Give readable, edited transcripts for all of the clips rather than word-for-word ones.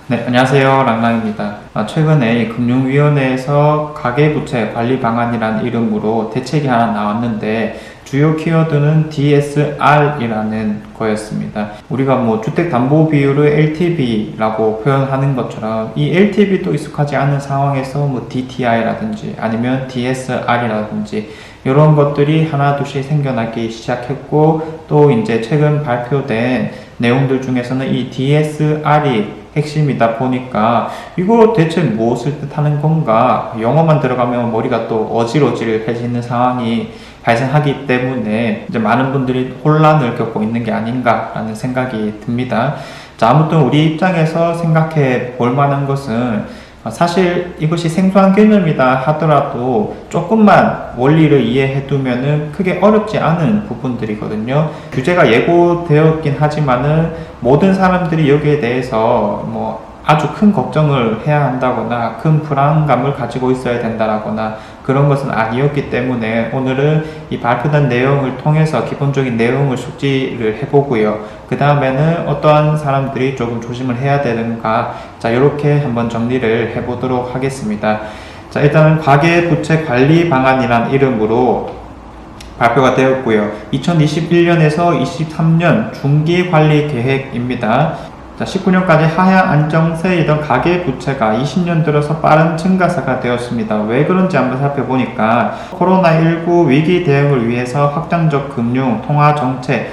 네, 안녕하세요. 랑랑입니다. 최근에 금융위원회에서 가계부채 관리 방안이라는 이름으로 대책이 하나 나왔는데 주요 키워드는 DSR이라는 거였습니다. 우리가 주택담보비율을 LTV라고 표현하는 것처럼 이 LTV도 익숙하지 않은 상황에서 DTI라든지 아니면 DSR이라든지 이런 것들이 하나둘씩 생겨나기 시작했고, 또 이제 최근 발표된 내용들 중에서는 이 DSR이 핵심이다 보니까 이거 대체 무엇을 뜻하는 건가, 영어만 들어가면 머리가 또 어질어질해지는 상황이 발생하기 때문에 이제 많은 분들이 혼란을 겪고 있는 게 아닌가라는 생각이 듭니다. 자, 아무튼 우리 입장에서 생각해 볼 만한 것은 사실 이것이 생소한 개념이다 하더라도 조금만 원리를 이해해 두면은 크게 어렵지 않은 부분들이거든요. 규제가 예고되었긴 하지만은 모든 사람들이 여기에 대해서 아주 큰 걱정을 해야 한다거나 큰 불안감을 가지고 있어야 된다거나 그런 것은 아니었기 때문에 오늘은 이 발표된 내용을 통해서 기본적인 내용을 숙지를 해보고요. 그 다음에는 어떠한 사람들이 조금 조심을 해야 되는가, 자, 이렇게 한번 정리를 해보도록 하겠습니다. 자, 일단은 가계부채 관리 방안이란 이름으로 발표가 되었고요. 2021년에서 23년 중기관리 계획입니다. 자, 19년까지 하향 안정세이던 가계부채가 20년 들어서 빠른 증가세가 되었습니다. 왜 그런지 한번 살펴보니까 코로나19 위기 대응을 위해서 확장적 금융, 통화 정책,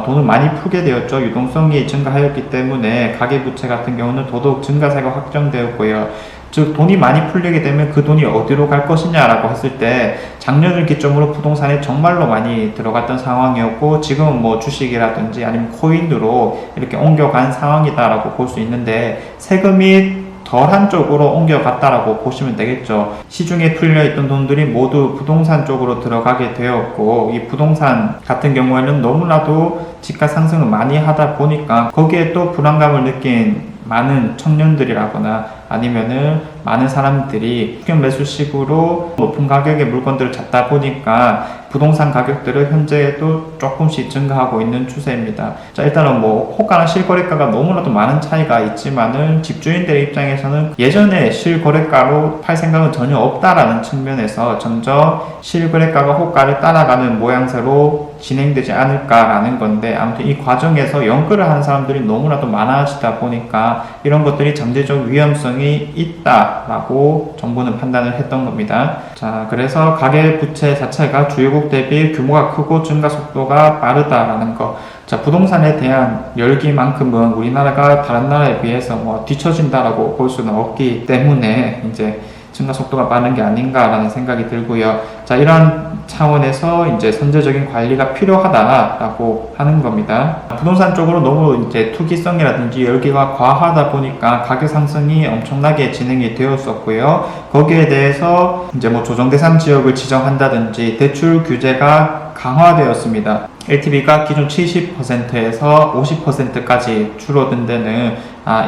돈을 많이 풀게 되었죠. 유동성이 증가하였기 때문에 가계부채 같은 경우는 더더욱 증가세가 확정되었고요. 즉 돈이 많이 풀리게 되면 그 돈이 어디로 갈 것이냐라고 했을 때 작년을 기점으로 부동산에 정말로 많이 들어갔던 상황이었고, 지금은 주식이라든지 아니면 코인으로 이렇게 옮겨간 상황이다라고 볼 수 있는데, 세금이 덜한 쪽으로 옮겨갔다라고 보시면 되겠죠. 시중에 풀려있던 돈들이 모두 부동산 쪽으로 들어가게 되었고, 이 부동산 같은 경우에는 너무나도 집가 상승을 많이 하다 보니까 거기에 또 불안감을 느낀 많은 청년들이라거나 아니면은 많은 사람들이 추격 매수식으로 높은 가격의 물건들을 찾다 보니까 부동산 가격들은 현재도 조금씩 증가하고 있는 추세입니다. 자, 일단은 호가랑 실거래가가 너무나도 많은 차이가 있지만은 집주인들의 입장에서는 예전에 실거래가로 팔 생각은 전혀 없다라는 측면에서 점점 실거래가가 호가를 따라가는 모양새로 진행되지 않을까라는 건데, 아무튼 이 과정에서 연끌을 하는 사람들이 너무나도 많아지다 보니까 이런 것들이 잠재적 위험성이 있다라고 정부는 판단을 했던 겁니다. 자, 그래서 가계부채 자체가 주요국 대비 규모가 크고 증가 속도가 빠르다라는 거. 자, 부동산에 대한 열기만큼은 우리나라가 다른 나라에 비해서 뒤처진다라고 볼 수는 없기 때문에 이제 증가 속도가 빠른 게 아닌가라는 생각이 들고요. 자, 이러한 차원에서 이제 선제적인 관리가 필요하다라고 하는 겁니다. 부동산 쪽으로 너무 이제 투기성이라든지 열기가 과하다 보니까 가격 상승이 엄청나게 진행이 되었었고요. 거기에 대해서 이제 조정 대상 지역을 지정한다든지 대출 규제가 강화되었습니다. LTV가 기존 70%에서 50%까지 줄어든 데는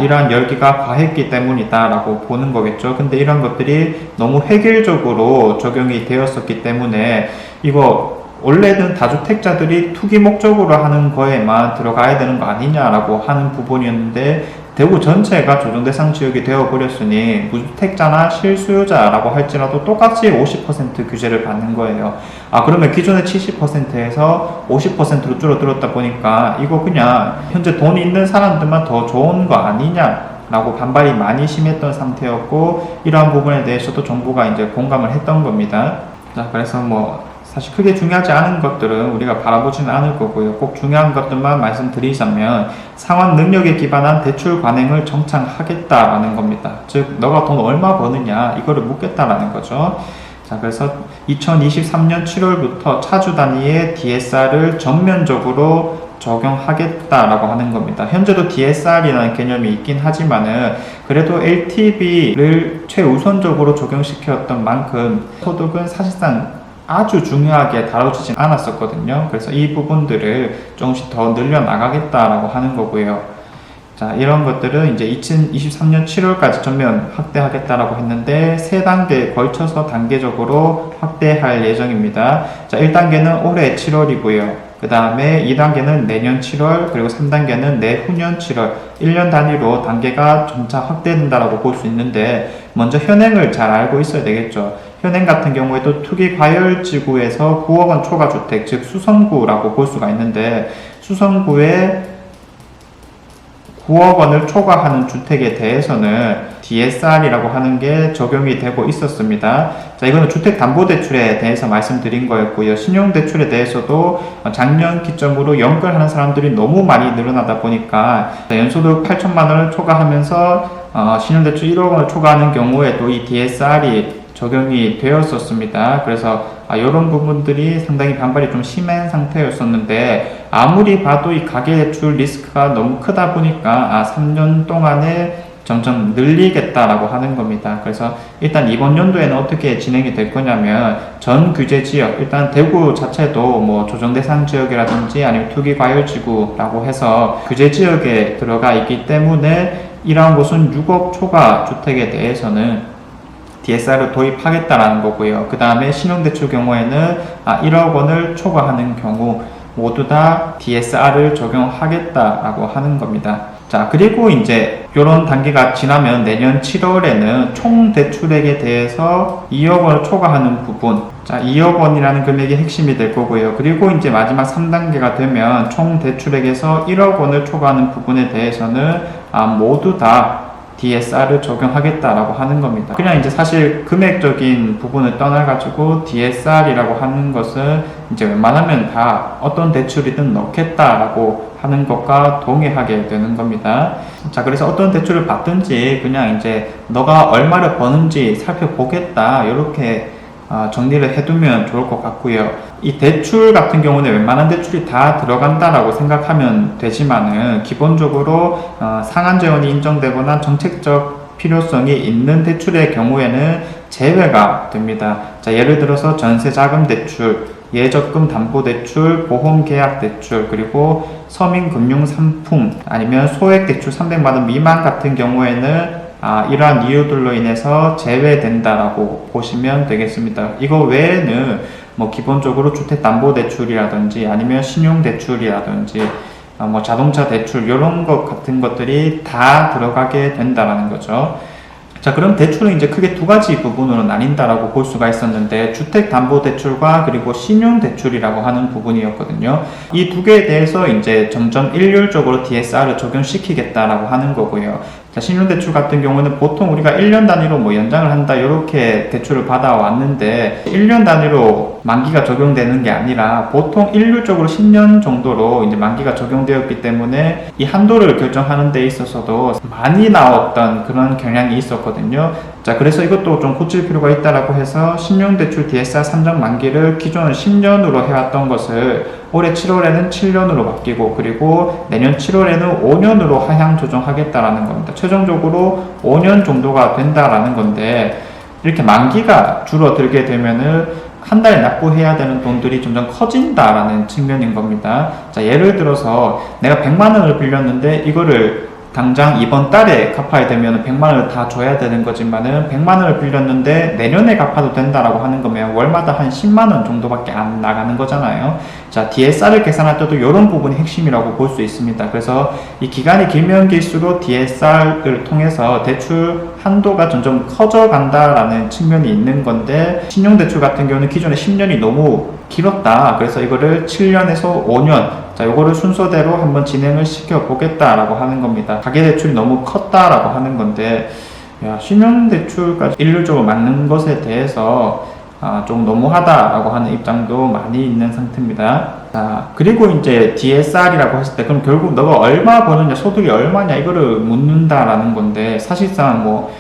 이러한 열기가 과했기 때문이다 라고 보는 거겠죠. 근데 이런 것들이 너무 획일적으로 적용이 되었었기 때문에 이거 원래는 다주택자들이 투기 목적으로 하는 거에만 들어가야 되는 거 아니냐라고 하는 부분이었는데, 대구 전체가 조정 대상 지역이 되어버렸으니 무주택자나 실수요자라고 할지라도 똑같이 50% 규제를 받는 거예요. 그러면 기존의 70%에서 50%로 줄어들었다 보니까 이거 그냥 현재 돈 있는 사람들만 더 좋은 거 아니냐 라고 반발이 많이 심했던 상태였고, 이러한 부분에 대해서도 정부가 이제 공감을 했던 겁니다. 자, 그래서 사실 크게 중요하지 않은 것들은 우리가 바라보지는 않을 거고요. 꼭 중요한 것들만 말씀드리자면 상환 능력에 기반한 대출 관행을 정착하겠다라는 겁니다. 즉, 너가 돈 얼마 버느냐 이거를 묻겠다라는 거죠. 자, 그래서 2023년 7월부터 차주 단위의 DSR을 전면적으로 적용하겠다라고 하는 겁니다. 현재도 DSR이라는 개념이 있긴 하지만은 그래도 LTV를 최우선적으로 적용시켰던 만큼 소득은 사실상 아주 중요하게 다뤄지진 않았었거든요. 그래서 이 부분들을 조금씩 더 늘려나가겠다라고 하는 거고요. 자, 이런 것들은 이제 2023년 7월까지 전면 확대하겠다라고 했는데 3단계에 걸쳐서 단계적으로 확대할 예정입니다. 자, 1단계는 올해 7월이고요. 그 다음에 2단계는 내년 7월, 그리고 3단계는 내후년 7월, 1년 단위로 단계가 점차 확대된다라고 볼 수 있는데, 먼저 현행을 잘 알고 있어야 되겠죠. 현행 같은 경우에도 투기과열지구에서 9억 원 초과주택, 즉 수성구라고 볼 수가 있는데, 수성구에 9억 원을 초과하는 주택에 대해서는 DSR이라고 하는 게 적용이 되고 있었습니다. 자, 이거는 주택담보대출에 대해서 말씀드린 거였고요. 신용대출에 대해서도 작년 기점으로 연결하는 사람들이 너무 많이 늘어나다 보니까 연소득 8천만 원을 초과하면서 신용대출 1억 원을 초과하는 경우에도 이 DSR이 적용이 되었었습니다. 그래서 이런 부분들이 상당히 반발이 좀 심한 상태였었는데, 아무리 봐도 이 가계대출 리스크가 너무 크다 보니까 3년 동안에 점점 늘리겠다라고 하는 겁니다. 그래서 일단 이번 연도에는 어떻게 진행이 될 거냐면, 전 규제 지역, 일단 대구 자체도 뭐 조정 대상 지역이라든지 아니면 투기 과열 지구라고 해서 규제 지역에 들어가 있기 때문에 이러한 곳은 6억 초과 주택에 대해서는 DSR을 도입하겠다라는 거고요. 그 다음에 신용대출 경우에는 1억 원을 초과하는 경우 모두 다 DSR을 적용하겠다라고 하는 겁니다. 자, 그리고 이제 이런 단계가 지나면 내년 7월에는 총 대출액에 대해서 2억 원을 초과하는 부분, 자, 2억 원이라는 금액이 핵심이 될 거고요. 그리고 이제 마지막 3단계가 되면 총 대출액에서 1억 원을 초과하는 부분에 대해서는 모두 다 DSR을 적용하겠다라고 하는 겁니다. 그냥 이제 사실 금액적인 부분을 떠나가지고 DSR이라고 하는 것은 이제 웬만하면 다 어떤 대출이든 넣겠다라고 하는 것과 동의하게 되는 겁니다. 자, 그래서 어떤 대출을 받든지 그냥 이제 너가 얼마를 버는지 살펴보겠다, 이렇게 정리를 해두면 좋을 것 같고요. 이 대출 같은 경우는 웬만한 대출이 다 들어간다라고 생각하면 되지만은, 기본적으로 상한재원이 인정되거나 정책적 필요성이 있는 대출의 경우에는 제외가 됩니다. 자, 예를 들어서 전세자금 대출, 예적금 담보대출, 보험계약대출, 그리고 서민금융상품, 아니면 소액대출 300만원 미만 같은 경우에는 이러한 이유들로 인해서 제외된다라고 보시면 되겠습니다. 이거 외에는 뭐 기본적으로 주택담보대출이라든지 아니면 신용대출이라든지 뭐 자동차 대출, 이런 것 같은 것들이 다 들어가게 된다라는 거죠. 자, 그럼 대출은 이제 크게 두 가지 부분으로 나뉜다라고 볼 수가 있었는데, 주택담보대출과 그리고 신용대출이라고 하는 부분이었거든요. 이 두 개에 대해서 이제 점점 일률적으로 DSR을 적용시키겠다라고 하는 거고요. 자, 신용대출 같은 경우는 보통 우리가 1년 단위로 뭐 연장을 한다, 이렇게 대출을 받아왔는데, 1년 단위로 만기가 적용되는 게 아니라 보통 일률적으로 10년 정도로 이제 만기가 적용되었기 때문에 이 한도를 결정하는 데 있어서도 많이 나왔던 그런 경향이 있었거든요. 자, 그래서 이것도 좀 고칠 필요가 있다라고 해서 신용대출 DSR 산정 만기를 기존은 10년으로 해왔던 것을 올해 7월에는 7년으로 바뀌고, 그리고 내년 7월에는 5년으로 하향 조정하겠다라는 겁니다. 최종적으로 5년 정도가 된다라는 건데, 이렇게 만기가 줄어들게 되면은 한 달에 납부해야 되는 돈들이 점점 커진다라는 측면인 겁니다. 자, 예를 들어서 내가 100만 원을 빌렸는데 이거를 당장 이번 달에 갚아야 되면 100만 원을 다 줘야 되는 거지만은, 100만 원을 빌렸는데 내년에 갚아도 된다라고 하는 거면 월마다 한 10만 원 정도밖에 안 나가는 거잖아요. 자, DSR을 계산할 때도 이런 부분이 핵심이라고 볼 수 있습니다. 그래서 이 기간이 길면 길수록 DSR을 통해서 대출 한도가 점점 커져 간다라는 측면이 있는 건데, 신용대출 같은 경우는 기존에 10년이 너무 길었다, 그래서 이거를 7년에서 5년, 자, 요거를 순서대로 한번 진행을 시켜 보겠다라고 하는 겁니다. 가계대출이 너무 컸다라고 하는 건데, 신용대출까지 일률적으로 맞는 것에 대해서 좀 너무하다라고 하는 입장도 많이 있는 상태입니다. 자, 그리고 이제 DSR이라고 했을 때, 그럼 결국 너가 얼마 버느냐, 소득이 얼마냐, 이거를 묻는다라는 건데, 사실상 뭐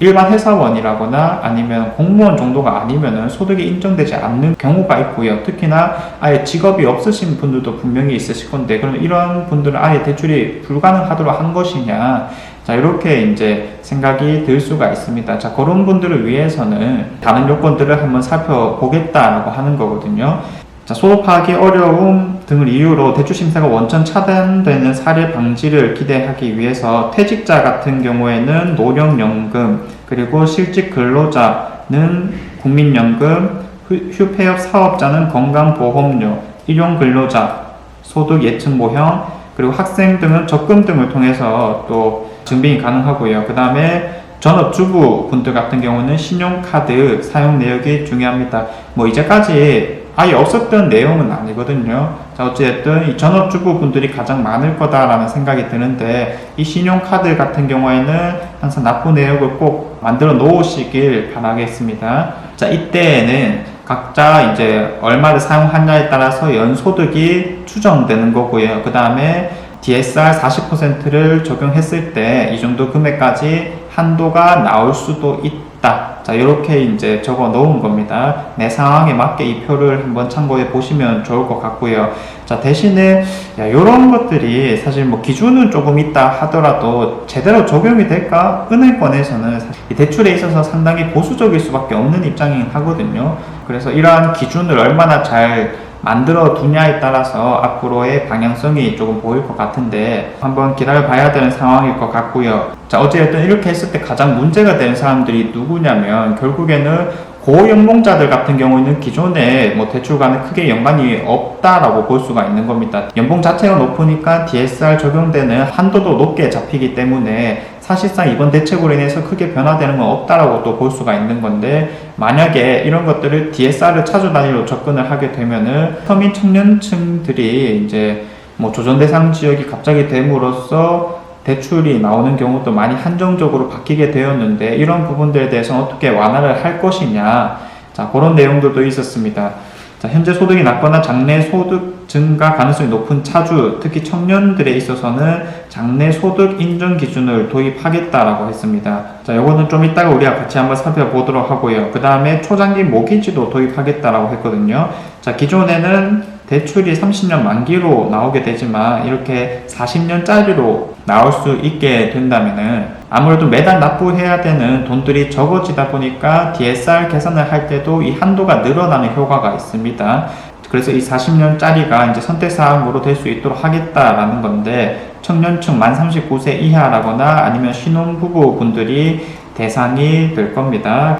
일반 회사원이라거나 아니면 공무원 정도가 아니면은 소득이 인정되지 않는 경우가 있고요. 특히나 아예 직업이 없으신 분들도 분명히 있으실 건데, 그럼 이런 분들은 아예 대출이 불가능하도록 한 것이냐, 자, 이렇게 이제 생각이 들 수가 있습니다. 자, 그런 분들을 위해서는 다른 요건들을 한번 살펴보겠다라고 하는 거거든요. 자, 소득 파악이 어려움 등을 이유로 대출 심사가 원천 차단되는 사례 방지를 기대하기 위해서, 퇴직자 같은 경우에는 노령연금, 그리고 실직 근로자는 국민연금, 휴폐업 사업자는 건강보험료, 일용 근로자, 소득 예측 모형, 그리고 학생 등은 적금 등을 통해서 또 증빙이 가능하고요. 그 다음에 전업주부 분들 같은 경우는 신용카드 사용 내역이 중요합니다. 뭐 이제까지 아예 없었던 내용은 아니거든요. 자, 어찌됐든 이 전업주부 분들이 가장 많을 거다라는 생각이 드는데, 이 신용카드 같은 경우에는 항상 납부 내역을 꼭 만들어 놓으시길 바라겠습니다. 자, 이때에는 각자 이제 얼마를 사용하냐에 따라서 연소득이 추정되는 거고요. 그 다음에 DSR 40%를 적용했을 때 이 정도 금액까지 한도가 나올 수도 있다. 자, 이렇게 이제 적어 놓은 겁니다. 내 상황에 맞게 이 표를 한번 참고해 보시면 좋을 것 같고요. 자, 대신에 이런 것들이 사실 뭐 기준은 조금 있다 하더라도 제대로 적용이 될까? 은행권에서는 이 대출에 있어서 상당히 보수적일 수밖에 없는 입장이긴 하거든요. 그래서 이러한 기준을 얼마나 잘 만들어 두냐에 따라서 앞으로의 방향성이 조금 보일 것 같은데 한번 기다려 봐야 되는 상황일 것 같고요. 자, 어쨌든 이렇게 했을 때 가장 문제가 되는 사람들이 누구냐면 결국에는 고연봉자들 같은 경우에는 기존에 뭐 대출과는 크게 연관이 없다라고 볼 수가 있는 겁니다. 연봉 자체가 높으니까 DSR 적용되는 한도도 높게 잡히기 때문에 사실상 이번 대책으로 인해서 크게 변화되는 건 없다라고 또 볼 수가 있는 건데, 만약에 이런 것들을 DSR을 차주 단위로 접근을 하게 되면은 서민 청년층들이 이제 뭐 조정 대상 지역이 갑자기 됨으로써 대출이 나오는 경우도 많이 한정적으로 바뀌게 되었는데, 이런 부분들에 대해서 어떻게 완화를 할 것이냐, 자, 그런 내용들도 있었습니다. 자, 현재 소득이 낮거나 장래 소득 증가 가능성이 높은 차주, 특히 청년들에 있어서는 장래 소득 인정 기준을 도입하겠다라고 했습니다. 자, 요거는 좀 이따가 우리가 같이 한번 살펴보도록 하고요. 그 다음에 초장기 모기지도 도입하겠다라고 했거든요. 자, 기존에는 대출이 30년 만기로 나오게 되지만 이렇게 40년짜리로 나올 수 있게 된다면은 아무래도 매달 납부해야 되는 돈들이 적어지다 보니까 DSR 계산을 할 때도 이 한도가 늘어나는 효과가 있습니다. 그래서 이 40년짜리가 이제 선택사항으로 될 수 있도록 하겠다라는 건데, 청년층 만 39세 이하라거나 아니면 신혼부부 분들이 대상이 될 겁니다.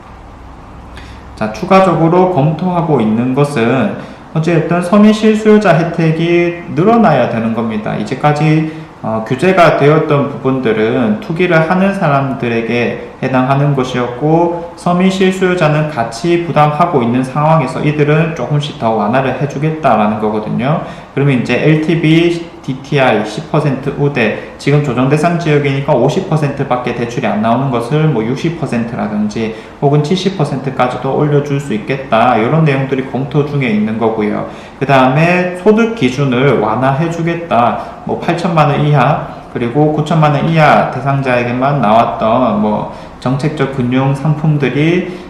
자, 추가적으로 검토하고 있는 것은 어쨌든 서민 실수요자 혜택이 늘어나야 되는 겁니다. 이제까지 규제가 되었던 부분들은 투기를 하는 사람들에게 해당하는 것이었고, 서민 실수요자는 같이 부담하고 있는 상황에서 이들은 조금씩 더 완화를 해주겠다라는 거거든요. 그러면 이제 LTV, DTI 10% 우대, 지금 조정 대상 지역이니까 50%밖에 대출이 안 나오는 것을 뭐 60%라든지 혹은 70%까지도 올려줄 수 있겠다, 이런 내용들이 검토 중에 있는 거고요. 그 다음에 소득 기준을 완화해 주겠다, 뭐 8천만 원 이하 그리고 9천만 원 이하 대상자에게만 나왔던 뭐 정책적 금융 상품들이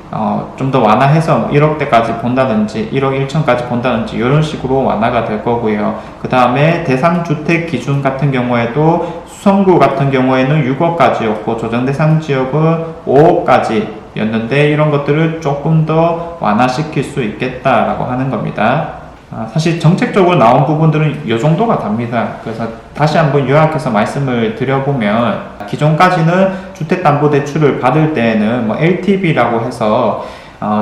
좀 더 완화해서 1억대까지 본다든지 1억 1천까지 본다든지 이런 식으로 완화가 될 거고요. 그 다음에 대상 주택 기준 같은 경우에도 수성구 같은 경우에는 6억까지였고 조정 대상 지역은 5억까지 였는데, 이런 것들을 조금 더 완화시킬 수 있겠다라고 하는 겁니다. 사실 정책적으로 나온 부분들은 이 정도가 답니다. 그래서 다시 한번 요약해서 말씀을 드려보면, 기존까지는 주택담보대출을 받을 때에는 뭐 LTV라고 해서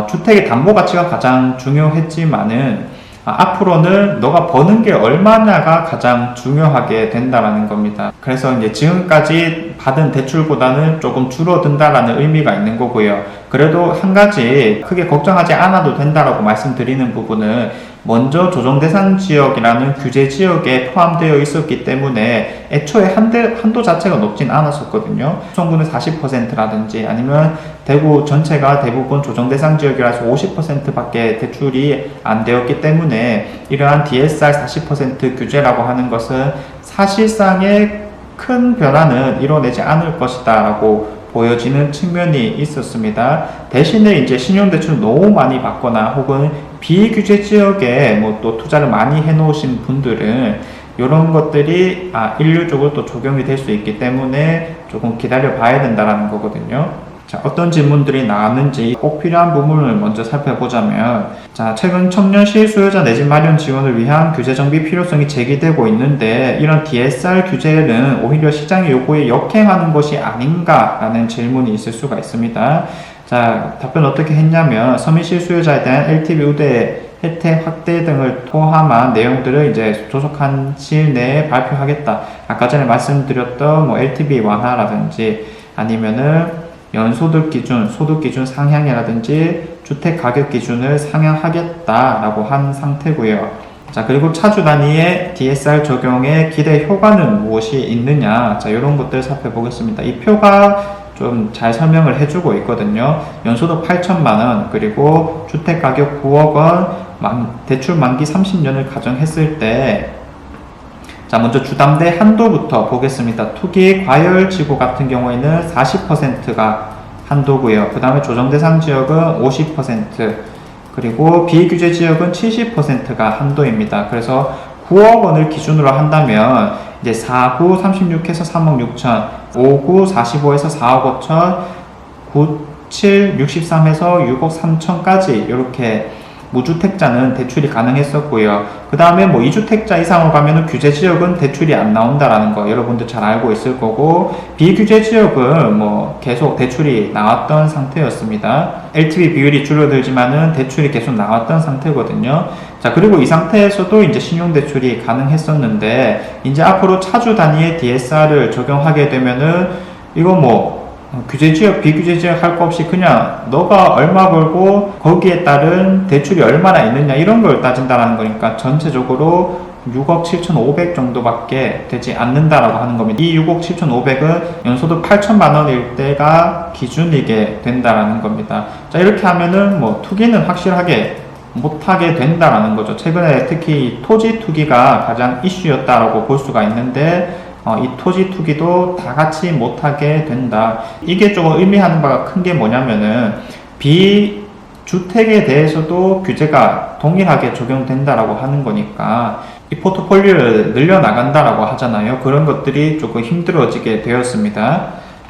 주택의 담보가치가 가장 중요했지만은 앞으로는 너가 버는 게 얼마냐가 가장 중요하게 된다라는 겁니다. 그래서 이제 지금까지 받은 대출보다는 조금 줄어든다라는 의미가 있는 거고요. 그래도 한 가지 크게 걱정하지 않아도 된다라고 말씀드리는 부분은, 먼저 조정 대상 지역이라는 규제 지역에 포함되어 있었기 때문에 애초에 한도 자체가 높진 않았었거든요. 수성구는 40%라든지 아니면 대구 전체가 대부분 조정 대상 지역이라서 50%밖에 대출이 안 되었기 때문에 이러한 DSR 40% 규제라고 하는 것은 사실상의 큰 변화는 이뤄내지 않을 것이다 라고 보여지는 측면이 있었습니다. 대신에 이제 신용대출 너무 많이 받거나 혹은 비규제 지역에 뭐 또 투자를 많이 해놓으신 분들은 이런 것들이 일률적으로 또 적용이 될 수 있기 때문에 조금 기다려 봐야 된다는 거거든요. 자, 어떤 질문들이 나왔는지 꼭 필요한 부분을 먼저 살펴보자면, 자, 최근 청년 실수요자 내 집 마련 지원을 위한 규제 정비 필요성이 제기되고 있는데, 이런 DSR 규제는 오히려 시장의 요구에 역행하는 것이 아닌가라는 질문이 있을 수가 있습니다. 자, 답변 어떻게 했냐면, 서민 실수요자에 대한 LTV 우대 혜택 확대 등을 포함한 내용들을 이제 조속한 시일 내에 발표하겠다. 아까 전에 말씀드렸던 뭐 LTV 완화라든지 아니면은 연소득 기준, 소득 기준 상향이라든지 주택 가격 기준을 상향하겠다라고 한 상태고요. 자, 그리고 차주 단위의 DSR 적용의 기대 효과는 무엇이 있느냐. 자, 이런 것들 살펴보겠습니다. 이 표가 좀 잘 설명을 해주고 있거든요. 연소득 8천만원, 그리고 주택가격 9억원, 대출 만기 30년을 가정했을 때, 자, 먼저 주담대 한도부터 보겠습니다. 투기 과열지구 같은 경우에는 40%가 한도고요. 그 다음에 조정대상 지역은 50%, 그리고 비규제 지역은 70%가 한도입니다. 그래서 9억 원을 기준으로 한다면 이제 4구 36에서 3억 6천, 5구 45에서 4억 5천, 9, 7, 63에서 6억 3천까지 이렇게 무주택자는 대출이 가능했었고요. 그 다음에 뭐 2주택자 이상으로 가면은 규제 지역은 대출이 안 나온다라는 거 여러분들 잘 알고 있을 거고, 비규제 지역은 뭐 계속 대출이 나왔던 상태였습니다. LTV 비율이 줄어들지만은 대출이 계속 나왔던 상태거든요. 자, 그리고 이 상태에서도 이제 신용대출이 가능했었는데, 이제 앞으로 차주 단위의 DSR을 적용하게 되면은 이거 뭐 규제 지역, 비규제 지역 할 거 없이 그냥 너가 얼마 벌고 거기에 따른 대출이 얼마나 있느냐 이런 걸 따진다는 거니까 전체적으로 6억 7,500 정도밖에 되지 않는다라고 하는 겁니다. 이 6억 7,500은 연소득 8천만 원일 때가 기준이게 된다라는 겁니다. 자, 이렇게 하면은 뭐 투기는 확실하게 못하게 된다라는 거죠. 최근에 특히 토지 투기가 가장 이슈였다라고 볼 수가 있는데, 이 토지 투기도 다 같이 못하게 된다. 이게 조금 의미하는 바가 큰 게 뭐냐면은 비주택에 대해서도 규제가 동일하게 적용된다라고 하는 거니까 이 포트폴리오를 늘려나간다라고 하잖아요. 그런 것들이 조금 힘들어지게 되었습니다.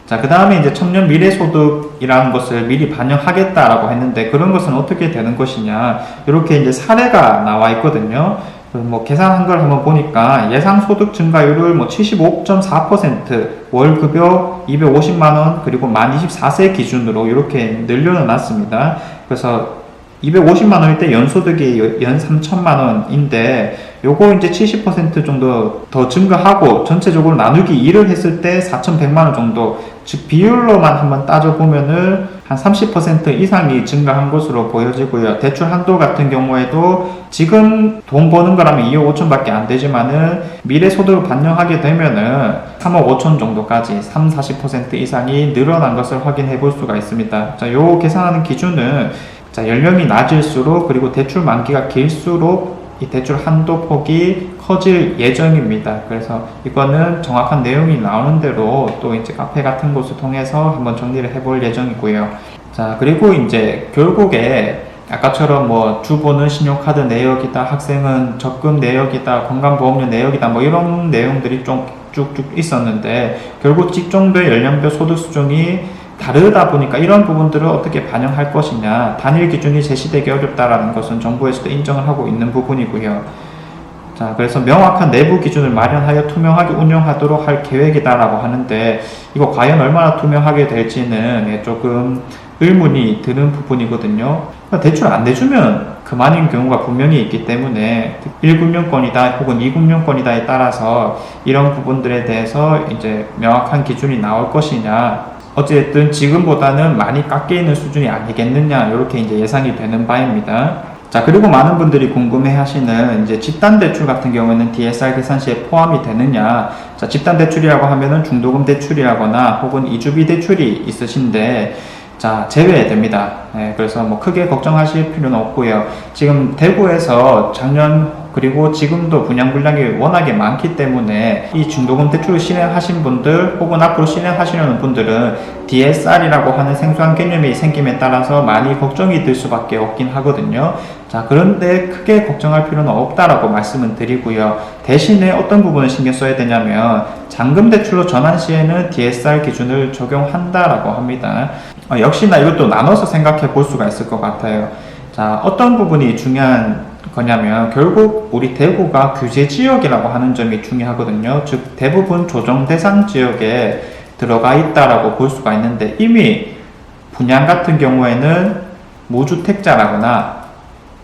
자, 그 다음에 이제 청년 미래소득이라는 것을 미리 반영하겠다라고 했는데, 그런 것은 어떻게 되는 것이냐. 이렇게 이제 사례가 나와 있거든요. 뭐 계산한 걸 한번 보니까 예상 소득 증가율을 뭐 75.4%, 월급여 250만원, 그리고 만 24세 기준으로 이렇게 늘려놨습니다. 그래서 250만원일 때 연소득이 연 3천만원인데, 요거 이제 70% 정도 더 증가하고 전체적으로 나누기 2를 했을 때 4,100만원 정도, 즉 비율로만 한번 따져보면은 한 30% 이상이 증가한 것으로 보여지고요. 대출 한도 같은 경우에도 지금 돈 버는 거라면 2억 5천 밖에 안 되지만은 미래 소득을 반영하게 되면은 3억 5천 정도까지 40% 이상이 늘어난 것을 확인해 볼 수가 있습니다. 자, 요 계산하는 기준은 자, 연령이 낮을수록, 그리고 대출 만기가 길수록 이 대출 한도 폭이 커질 예정입니다. 그래서 이거는 정확한 내용이 나오는 대로 또 이제 카페 같은 곳을 통해서 한번 정리를 해볼 예정이고요. 자, 그리고 이제 결국에 아까처럼 뭐 주보는 신용카드 내역이다, 학생은 적금 내역이다, 건강보험료 내역이다, 뭐 이런 내용들이 좀 쭉쭉 있었는데, 결국 직종별 연령별 소득 수준이 다르다 보니까 이런 부분들을 어떻게 반영할 것이냐, 단일 기준이 제시되기 어렵다라는 것은 정부에서도 인정을 하고 있는 부분이고요. 자, 그래서 명확한 내부 기준을 마련하여 투명하게 운영하도록 할 계획이다라고 하는데, 이거 과연 얼마나 투명하게 될지는 조금 의문이 드는 부분이거든요. 대출 안 내주면 그만인 경우가 분명히 있기 때문에 1금융권이다 혹은 2금융권이다에 따라서 이런 부분들에 대해서 이제 명확한 기준이 나올 것이냐, 어쨌든 지금보다는 많이 깎여 있는 수준이 아니겠느냐, 이렇게 이제 예상이 되는 바입니다. 자, 그리고 많은 분들이 궁금해 하시는 이제 집단대출 같은 경우에는 DSR 계산 시에 포함이 되느냐. 자, 집단대출이라고 하면은 중도금 대출이라거나 혹은 이주비 대출이 있으신데, 자, 제외됩니다. 네, 그래서 뭐 크게 걱정하실 필요는 없고요. 지금 대구에서 작년 그리고 지금도 분양 물량이 워낙에 많기 때문에 이 중도금 대출을 실행하신 분들 혹은 앞으로 실행하시려는 분들은 DSR이라고 하는 생소한 개념이 생김에 따라서 많이 걱정이 들 수밖에 없긴 하거든요. 자, 그런데 크게 걱정할 필요는 없다라고 말씀을 드리고요. 대신에 어떤 부분을 신경 써야 되냐면, 잔금 대출로 전환 시에는 DSR 기준을 적용한다라고 합니다. 역시나 이것도 나눠서 생각해 볼 수가 있을 것 같아요. 자, 어떤 부분이 중요한 거냐면, 결국 우리 대구가 규제 지역이라고 하는 점이 중요하거든요. 즉 대부분 조정 대상 지역에 들어가 있다라고 볼 수가 있는데, 이미 분양 같은 경우에는 무주택자라거나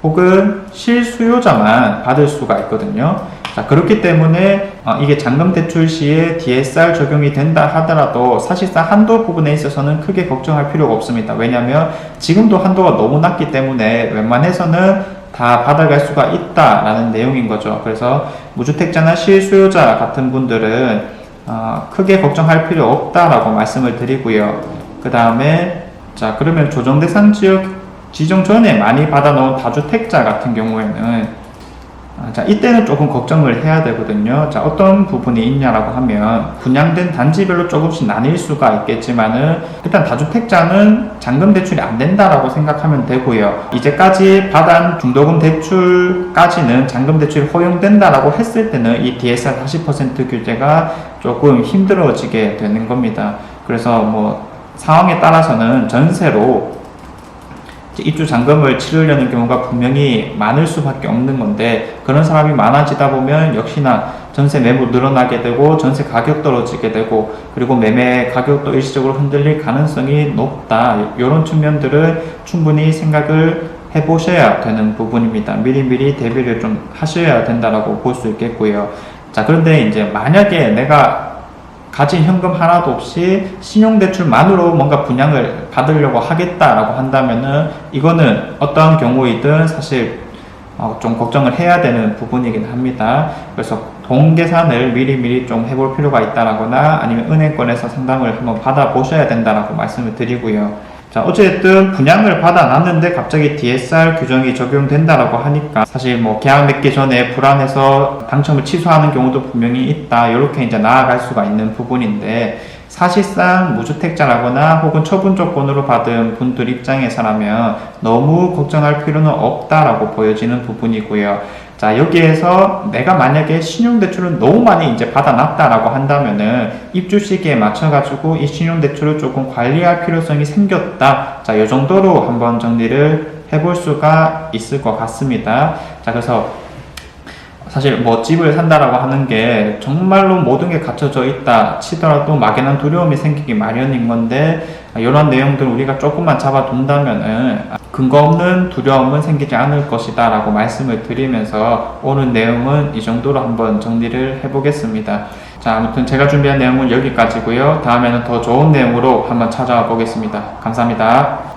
혹은 실수요자만 받을 수가 있거든요. 자, 그렇기 때문에 이게 잔금 대출 시에 DSR 적용이 된다 하더라도 사실상 한도 부분에 있어서는 크게 걱정할 필요가 없습니다. 왜냐하면 지금도 한도가 너무 낮기 때문에 웬만해서는 다 받아갈 수가 있다라는 내용인 거죠. 그래서 무주택자나 실수요자 같은 분들은 크게 걱정할 필요 없다라고 말씀을 드리고요. 그 다음에 자, 그러면 조정대상 지역 지정 전에 많이 받아놓은 다주택자 같은 경우에는 자, 이때는 조금 걱정을 해야 되거든요. 자, 어떤 부분이 있냐라고 하면 분양된 단지별로 조금씩 나뉠 수가 있겠지만은 일단 다주택자는 잔금 대출이 안 된다라고 생각하면 되고요. 이제까지 받은 중도금 대출까지는 잔금 대출이 허용된다라고 했을 때는 이 DSR 40% 규제가 조금 힘들어지게 되는 겁니다. 그래서 뭐 상황에 따라서는 전세로 입주 잔금을 치르려는 경우가 분명히 많을 수밖에 없는 건데, 그런 사람이 많아지다 보면 역시나 전세 매물 늘어나게 되고 전세 가격 떨어지게 되고, 그리고 매매 가격도 일시적으로 흔들릴 가능성이 높다. 이런 측면들을 충분히 생각을 해보셔야 되는 부분입니다. 미리미리 대비를 좀 하셔야 된다라고 볼 수 있겠고요. 자, 그런데 이제 만약에 내가 가진 현금 하나도 없이 신용대출만으로 뭔가 분양을 받으려고 하겠다라고 한다면은 이거는 어떠한 경우이든 사실 좀 걱정을 해야 되는 부분이긴 합니다. 그래서 돈 계산을 미리미리 좀 해볼 필요가 있다라거나 아니면 은행권에서 상담을 한번 받아보셔야 된다라고 말씀을 드리고요. 자, 어쨌든 분양을 받아놨는데 갑자기 DSR 규정이 적용된다라고 하니까 사실 뭐 계약 맺기 전에 불안해서 당첨을 취소하는 경우도 분명히 있다. 이렇게 이제 나아갈 수가 있는 부분인데, 사실상 무주택자라거나 혹은 처분 조건으로 받은 분들 입장에서라면 너무 걱정할 필요는 없다라고 보여지는 부분이고요. 자, 여기에서 내가 만약에 신용대출을 너무 많이 이제 받아놨다라고 한다면은 입주 시기에 맞춰가지고 이 신용대출을 조금 관리할 필요성이 생겼다. 자, 이 정도로 한번 정리를 해볼 수가 있을 것 같습니다. 자, 그래서 사실 뭐 집을 산다라고 하는 게 정말로 모든 게 갖춰져 있다 치더라도 막연한 두려움이 생기기 마련인 건데, 이런 내용들 우리가 조금만 잡아둔다면은 근거 없는 두려움은 생기지 않을 것이다 라고 말씀을 드리면서 오늘 내용은 이 정도로 한번 정리를 해보겠습니다. 자, 아무튼 제가 준비한 내용은 여기까지고요. 다음에는 더 좋은 내용으로 한번 찾아와 보겠습니다. 감사합니다.